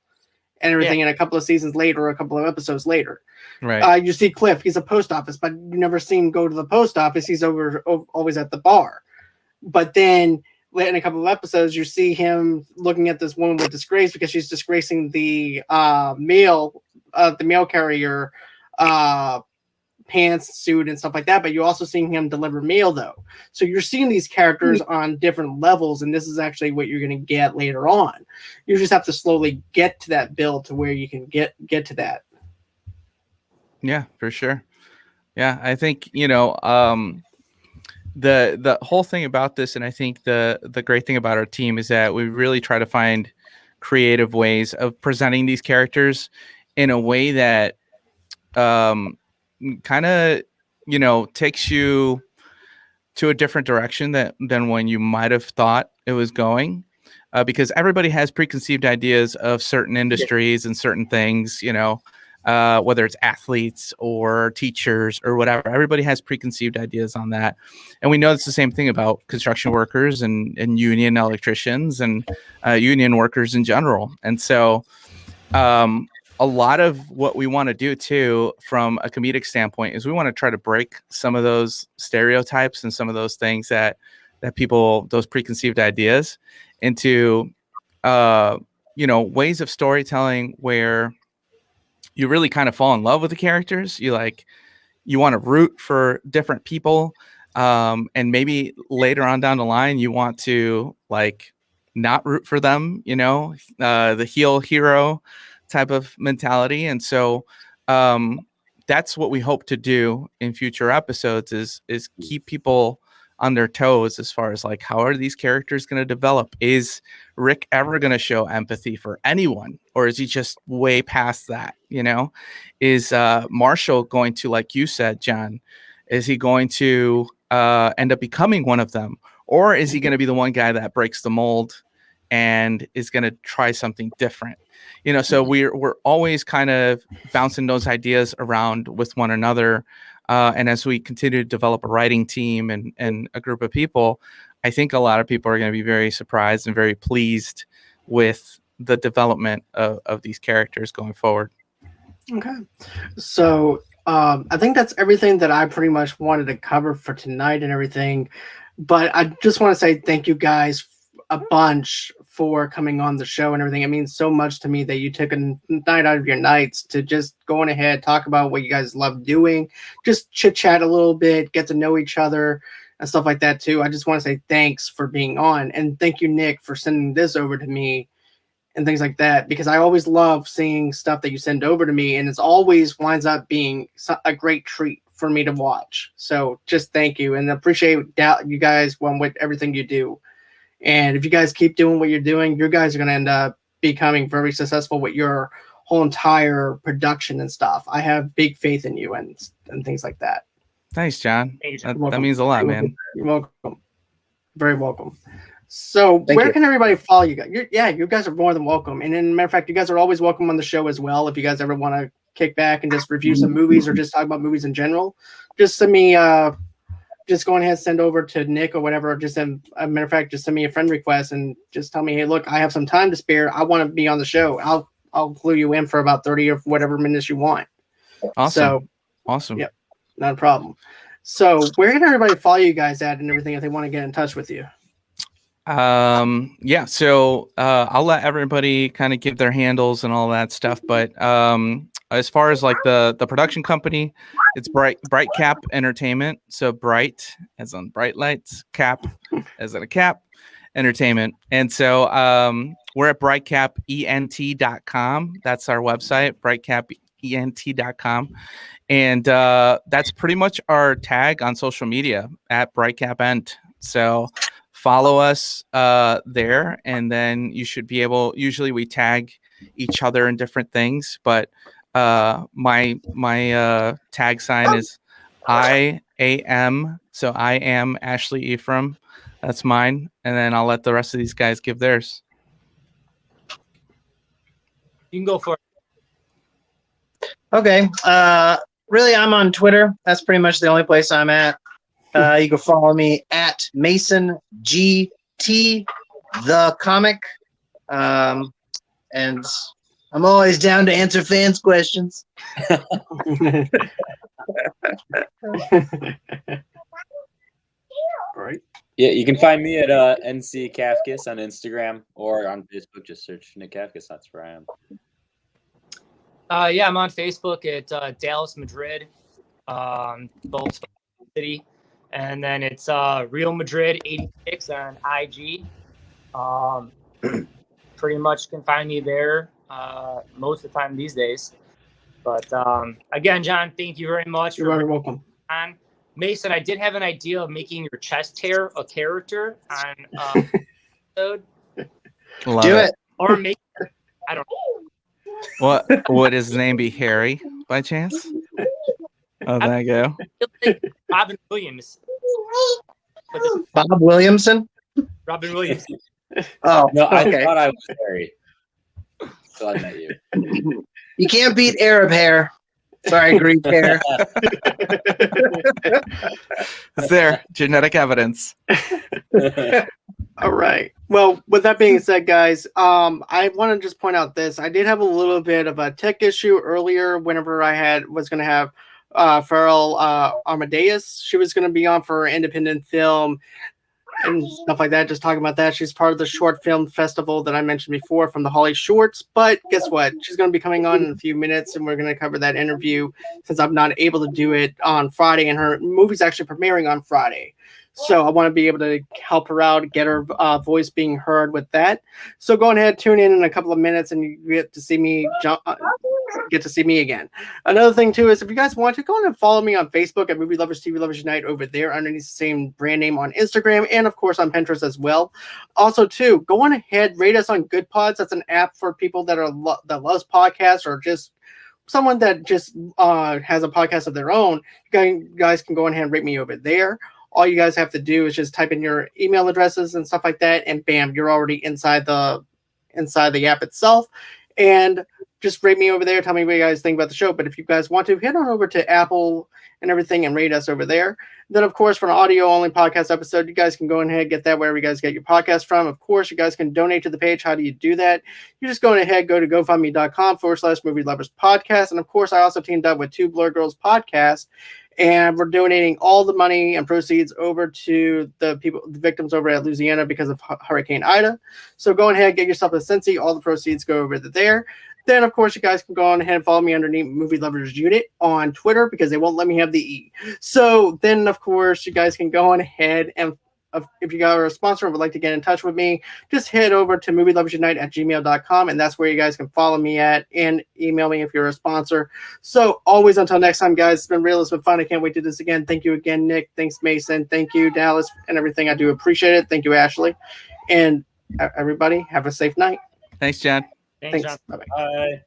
and everything in a couple of seasons later or a couple of episodes later. Right. You see Cliff, he's a post office, but you never see him go to the post office. He's always at the bar. But then in a couple of episodes, you see him looking at this woman with disgrace because she's disgracing the mail carrier, Pam pants suit and stuff like that, but you're also seeing him deliver mail though. So you're seeing these characters on different levels, and this is actually what you're going to get later on. You just have to slowly get to that build to where you can get to that. Yeah, for sure. Yeah, I think, the whole thing about this, and I think the great thing about our team is that we really try to find creative ways of presenting these characters in a way that kind of takes you to a different direction than when you might have thought it was going, because everybody has preconceived ideas of certain industries and certain things, whether it's athletes or teachers or whatever. Everybody has preconceived ideas on that. And we know it's the same thing about construction workers and union electricians and union workers in general. And so a lot of what we want to do too, from a comedic standpoint, is we want to try to break some of those stereotypes and some of those things that people, those preconceived ideas, into ways of storytelling where you really kind of fall in love with the characters. You want to root for different people. And maybe later on down the line, you want to not root for them, the heel hero type of mentality. And so that's what we hope to do in future episodes is keep people on their toes as far as how are these characters going to develop? Is Rick ever going to show empathy for anyone, or is he just way past that? Is Marshall going to, like you said, John, is he going to end up becoming one of them, or is he going to be the one guy that breaks the mold and is going to try something different? So we're always kind of bouncing those ideas around with one another. And as we continue to develop a writing team and a group of people, I think a lot of people are going to be very surprised and very pleased with the development of these characters going forward. Okay. So I think that's everything that I pretty much wanted to cover for tonight and everything. But I just want to say thank you guys a bunch for coming on the show and everything. It means so much to me that you took a night out of your nights to just go on ahead, talk about what you guys love doing, just chit chat a little bit, get to know each other and stuff like that too. I just want to say thanks for being on, and thank you, Nick, for sending this over to me and things like that, because I always love seeing stuff that you send over to me, and it's always winds up being a great treat for me to watch. So just thank you, and appreciate you guys with everything you do. And if you guys keep doing what you're doing, you guys are going to end up becoming very successful with your whole entire production and stuff. I have big faith in you and things like that. Thanks, John. That means a lot, man. You're welcome. Very welcome. So where can everybody follow you guys? You guys are more than welcome. And in matter of fact, you guys are always welcome on the show as well. If you guys ever want to kick back and just review some movies or just talk about movies in general, just send me just go ahead and send over to Nick or whatever. Or just send, a matter of fact, just send me a friend request and just tell me, hey, look, I have some time to spare. I want to be on the show. I'll clue you in for about 30 or whatever minutes you want. Awesome. So, awesome. Yep, not a problem. So where can everybody follow you guys at and everything if they want to get in touch with you? So I'll let everybody kind of give their handles and all that stuff, but as far as the production company, it's Bright Cap Entertainment. So Bright as on bright lights, Cap as in a cap, Entertainment. And so we're at brightcapent.com. That's our website, brightcapent.com. And that's pretty much our tag on social media, at brightcapent. So follow us there, and then you should be able, usually we tag each other in different things, but my tag sign is I am, so I am Ashley Ephraim. That's mine, and then I'll let the rest of these guys give theirs. You can go for it. Okay. Really, I'm on Twitter. That's pretty much the only place I'm at. You can follow me at Mason GT the comic, and I'm always down to answer fans' questions. Right. Yeah, you can find me at NC Kafkas on Instagram or on Facebook. Just search Nick Kafkas. That's where I am. Yeah, I'm on Facebook at Dallas Madrid. both city, and then it's Real Madrid 86 on IG. Pretty much can find me there most of the time these days. But again, John, thank you very much. You're very welcome. On Mason, I did have an idea of making your chest hair a character on episode, Do it. or make I don't know. What would his name be? Harry, by chance? Oh, there you go. Robin Williams. Bob Williamson? Robin Williams. Oh, No, I okay. thought I was Harry. So I met you. You can't beat Arab hair. Sorry, Greek hair. Is there genetic evidence? All right. Well, with that being said, guys, I want to just point out this. I did have a little bit of a tech issue earlier whenever I was going to have Farrell Amadeus. She was going to be on for an independent film and stuff like that, just talking about that. She's part of the short film festival that I mentioned before from the Holly Shorts. But guess what? She's going to be coming on in a few minutes, and we're going to cover that interview since I'm not able to do it on Friday, and her movie's actually premiering on Friday. So I want to be able to help her out, get her voice being heard with that. So go ahead, tune in a couple of minutes, and you get to see me again. Another thing too is if you guys want to go on and follow me on Facebook at Movie Lovers TV Lovers Unite over there underneath the same brand name on Instagram and of course on Pinterest as well. Also too, go on ahead, rate us on Good Pods. That's an app for people that that loves podcasts or just someone that just has a podcast of their own. You guys can go on ahead and rate me over there. All you guys have to do is just type in your email addresses and stuff like that, and bam, you're already inside the app itself. And just rate me over there. Tell me what you guys think about the show. But if you guys want to, head on over to Apple and everything and rate us over there. Then, of course, for an audio-only podcast episode, you guys can go ahead and get that wherever you guys get your podcast from. Of course, you guys can donate to the page. How do you do that? You just go ahead, go to GoFundMe.com/Movie Lovers Podcast. And, of course, I also teamed up with Two Blur Girls Podcast. And we're donating all the money and proceeds over to the victims over at Louisiana because of Hurricane Ida. So go ahead, get yourself a Cincy. All the proceeds go over to there. Then, of course, you guys can go on ahead and follow me underneath Movie Lovers Unit on Twitter because they won't let me have the E. So then, of course, you guys can go on ahead and if you guys are a sponsor and would like to get in touch with me, just head over to movieloversunite@gmail.com, and that's where you guys can follow me at and email me if you're a sponsor. So always until next time, guys, it's been real. It's been fun. I can't wait to do this again. Thank you again, Nick. Thanks, Mason. Thank you, Dallas, and everything. I do appreciate it. Thank you, Ashley. And everybody, have a safe night. Thanks, John. Thanks, Thanks. John. Bye-bye. Bye.